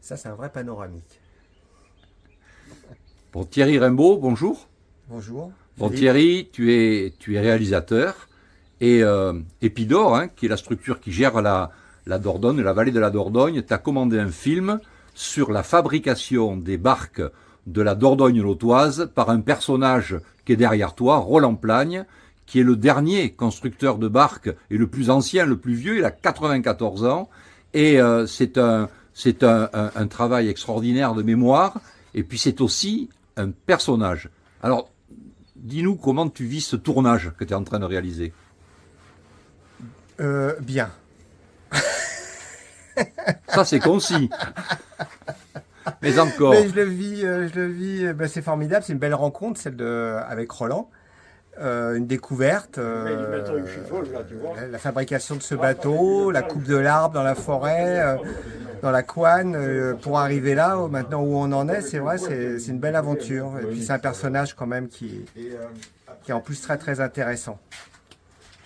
Ça, c'est un vrai panoramique. Bon, Thierry Rimbaud, bonjour. Bonjour. Bon, Philippe. Thierry, tu es réalisateur et Épidore, hein, qui est la structure qui gère la Dordogne, la vallée de la Dordogne, t'a commandé un film sur la fabrication des barques de la Dordogne lautoise par un personnage qui est derrière toi, Roland Plagne, qui est le dernier constructeur de barques et le plus ancien, le plus vieux, il a 94 ans. Et c'est un travail extraordinaire de mémoire. Et puis c'est aussi un personnage. Alors, dis-nous comment tu vis ce tournage que tu es en train de réaliser. Bien. Ça, c'est concis. Mais encore. Mais ben, c'est formidable, c'est une belle rencontre, avec Roland. Une découverte, la fabrication de ce bateau, la coupe de l'arbre dans la forêt, dans la couane, pour arriver là, maintenant où on en est, c'est vrai, c'est une belle aventure. Et puis c'est un personnage quand même qui est en plus très très intéressant.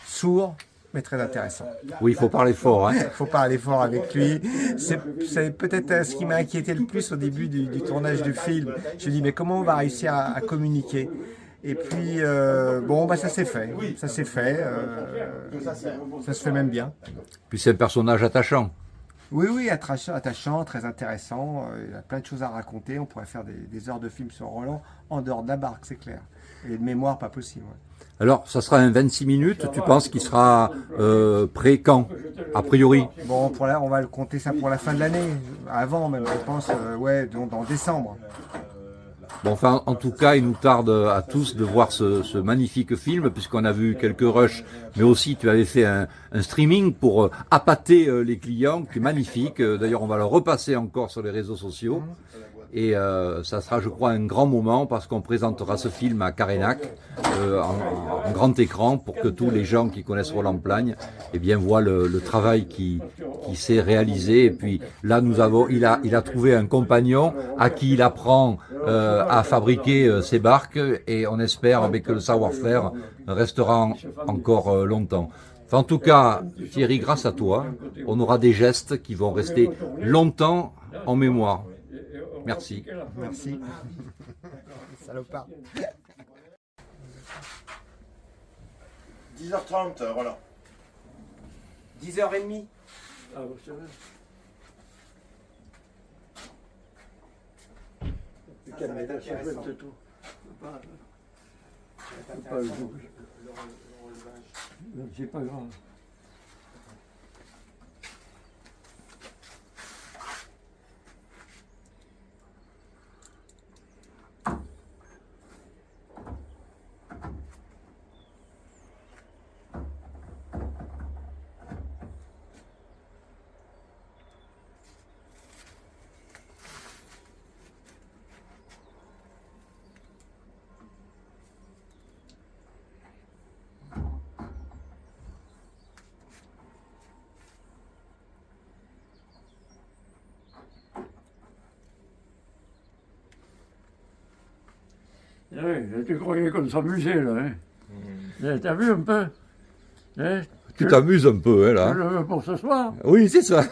Sourd, mais très intéressant. Oui, il faut parler fort. Hein. Il faut parler fort avec lui. C'est peut-être ce qui m'a inquiété le plus au début du tournage du film. Je me dis, mais comment on va réussir à communiquer? Et puis, bon, bah, ça s'est fait. Ça s'est fait. Ça se fait même bien. Puis c'est un personnage attachant. Oui, oui, attachant, très intéressant. Il a plein de choses à raconter. On pourrait faire des heures de film sur Roland en dehors de la barque, c'est clair. Et de mémoire, pas possible. Ouais. Alors, ça sera un 26 minutes. Tu penses qu'il sera prêt quand, a priori? Bon, on va le compter ça pour la fin de l'année. Avant, même, je pense, ouais, dans décembre. Bon, enfin, en tout cas, il nous tarde à tous de voir ce magnifique film, puisqu'on a vu quelques rushs, mais aussi tu avais fait un streaming pour appâter les clients, qui est magnifique. D'ailleurs, on va le repasser encore sur les réseaux sociaux. Et ça sera, je crois, un grand moment parce qu'on présentera ce film à Carénac en grand écran pour que tous les gens qui connaissent Roland Plagne eh bien, voient le travail qui s'est réalisé. Et puis là, il a trouvé un compagnon à qui il apprend à fabriquer ces barques et on espère que le savoir-faire restera encore longtemps. Enfin, en tout cas, Thierry, grâce à toi, on aura des gestes qui vont rester longtemps en mémoire. Merci. Merci. Salopard. 10h30, Roland. 10h30. Ah, bah, c'est vrai. Ça va être intéressant. C'est tout. C'est pas le double. C'est pas grave. Oui, tu croyais qu'on s'amusait là, hein? T'as vu un peu? Hein? Tu t'amuses un peu, hein, là. Tu le veux pour ce soir? Oui, c'est ça.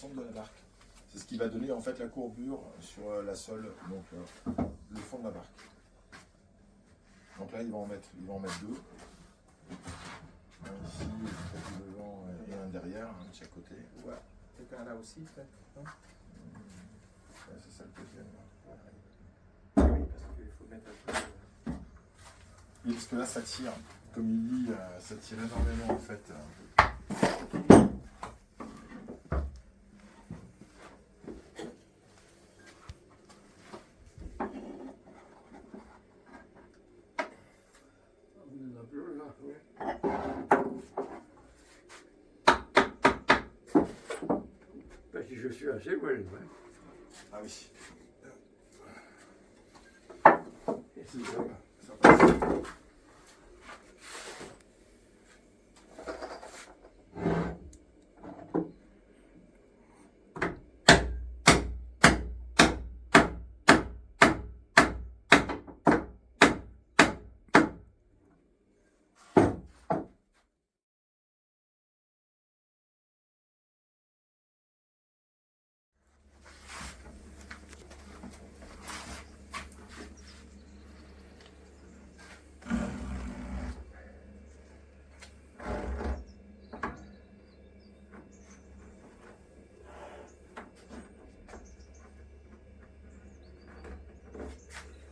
l'ensemble de la barque. C'est ce qui va donner en fait la courbure sur la sole, donc le fond de la barque. Donc là, ils vont en mettre deux. Un ici, un devant et un derrière, un de chaque côté. Ouais. Quelqu'un là aussi, peut-être, non? Ouais, c'est ça le deuxième. Oui, parce qu'il faut mettre un peu... Oui, parce que là, ça tire. Comme il dit, ça tire énormément en fait. Parce que je suis assez loin. Ah oui. C'est ça. Ça passe.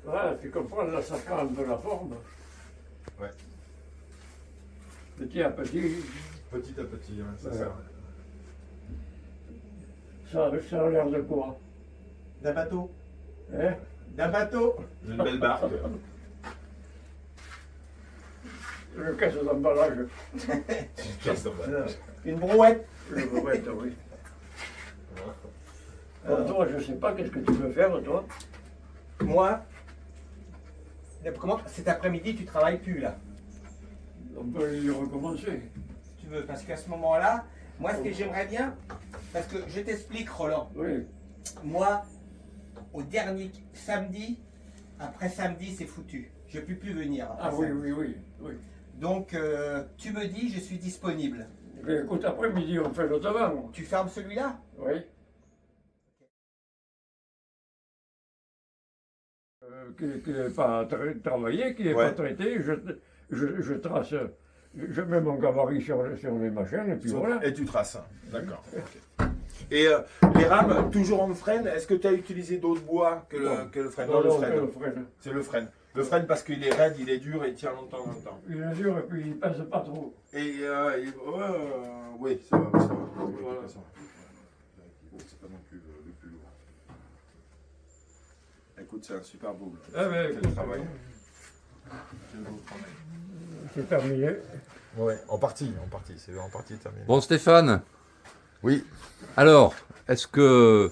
Voilà, tu comprends, là, ça prend un peu la forme. Ouais. Petit à petit, Petit à petit, hein, c'est Ouais. ça. ça a l'air de quoi? D'un bateau. Hein? D'un bateau. Une belle barque. Le caisse d'emballage. Une brouette. Le brouette, oui. Alors, toi, je sais pas, qu'est-ce que tu veux faire, toi? Moi, comment cet après-midi tu travailles plus là? On peut y recommencer. Si tu veux, parce qu'à ce moment-là, moi ce que j'aimerais bien, parce que je t'explique Roland, Oui. moi au dernier samedi, après samedi c'est foutu, je ne peux plus venir. après Ah oui, samedi. oui. Donc tu me dis je suis disponible. Mais écoute, après-midi, on fait le devant. Tu fermes celui-là? Oui. Qui n'est pas travaillé, qui n'est Ouais. pas traité, je trace, je mets mon gabarit sur les machines, et puis voilà. Et tu traces. D'accord. Ok. Et les rames, toujours en frêne. Est-ce que tu as utilisé d'autres bois que Non. le frêne? Non, le non, frêne. que le frêne. C'est le frêne. Le frêne parce qu'il est raide, il est dur et il tient longtemps. Il est dur et puis il pèse pas trop. Et oui, ça va. Voilà. C'est pas non plus le plus lourd. Écoute, c'est un super boule. Eh ben, Quel écoute, travail. Quel beau travail. c'est terminé. Ouais, en partie, c'est en partie terminé. Bon, Stéphane, Oui. alors, est-ce que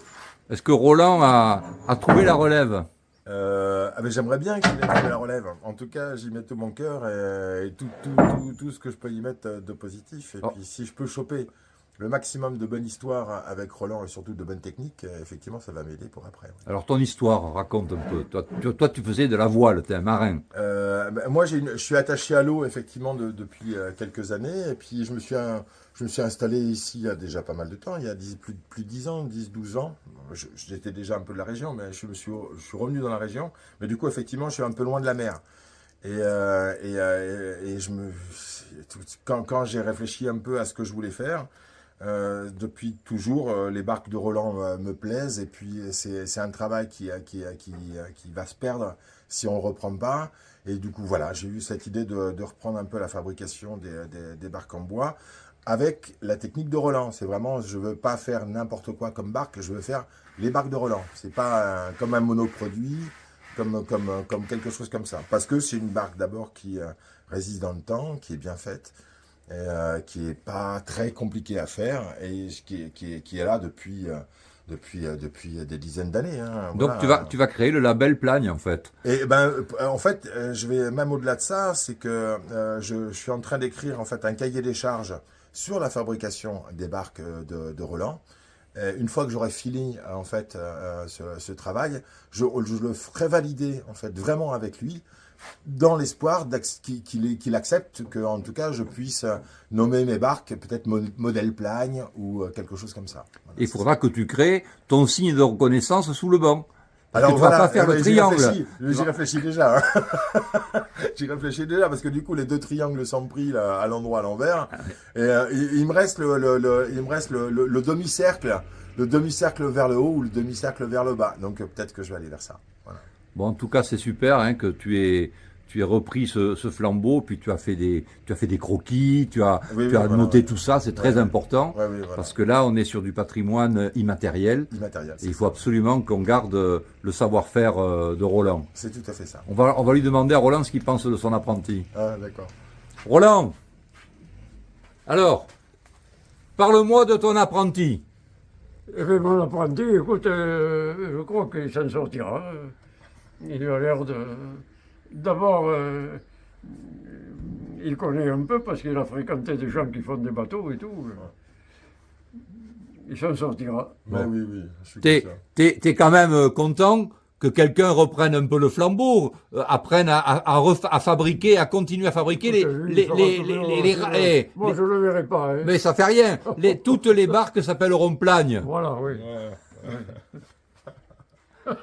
Roland a trouvé la relève? Mais j'aimerais bien qu'il mette la relève. En tout cas, j'y mets tout mon cœur et tout ce que je peux y mettre de positif. Et Oh. puis, si je peux choper le maximum de bonnes histoires avec Roland et surtout de bonnes techniques, effectivement, ça va m'aider pour après. Ouais. Alors, ton histoire, raconte un peu. Toi, tu faisais de la voile, tu es un marin. Moi, je suis attaché à l'eau effectivement depuis quelques années. Et puis, je me suis installé ici il y a déjà pas mal de temps, il y a plus de 10 ans, 10-12 ans. J'étais déjà un peu de la région, mais je suis revenu dans la région. Mais du coup, effectivement, je suis un peu loin de la mer. Et quand j'ai réfléchi un peu à ce que je voulais faire, depuis toujours, les barques de Roland me plaisent. Et puis, c'est un travail qui va se perdre si on ne reprend pas. Et du coup, voilà, j'ai eu cette idée de reprendre un peu la fabrication des barques en bois avec la technique de Roland. C'est vraiment, je ne veux pas faire n'importe quoi comme barque, je veux faire les barques de Roland. Ce n'est pas comme un monoproduit, comme quelque chose comme ça. Parce que c'est une barque d'abord qui résiste dans le temps, qui est bien faite, qui n'est pas très compliquée à faire et qui est là depuis des dizaines d'années. Hein, Donc, voilà. tu vas créer le label Plagne, en fait. Et ben, en fait, je vais même au-delà de ça, c'est que je suis en train d'écrire en fait un cahier des charges sur la fabrication des barques de Roland. Une fois que j'aurai fini en fait ce travail, je le ferai valider en fait vraiment avec lui dans l'espoir qu'il accepte que, en tout cas, je puisse nommer mes barques peut-être modèle Plagne ou quelque chose comme ça. Voilà, Il faudra que tu crées ton signe de reconnaissance sous le banc. Parce alors que tu vas voilà, pas faire le triangle. J'y réfléchis déjà. Hein. J'y réfléchis déjà parce que du coup les deux triangles sont pris là, à l'endroit à l'envers. Et il me reste le demi-cercle, vers le haut ou le demi-cercle vers le bas. Donc peut-être que je vais aller vers ça. Voilà. Bon, en tout cas, c'est super hein, que tu aies repris ce flambeau, puis tu as fait des croquis, tu as noté tout ça, c'est très important, Ouais, voilà. parce que là, on est sur du patrimoine immatériel. Immatériel. Et il faut absolument qu'on garde le savoir-faire de Roland. C'est tout à fait ça. On va lui demander à Roland ce qu'il pense de son apprenti. Ah, d'accord. Roland, alors, parle-moi de ton apprenti. Eh bien, mon apprenti, écoute, je crois qu'il s'en sortira. Il a l'air de... D'abord, il connaît un peu parce qu'il a fréquenté des gens qui font des bateaux et tout. Il s'en sortira. Ouais, oui, je suis comme ça. T'es quand même content que quelqu'un reprenne un peu le flambeau, apprenne à fabriquer, à continuer à fabriquer Moi, je ne le verrai pas. Hein. Mais ça fait rien. Toutes les barques s'appelleront Plagne. Voilà, oui. Ouais.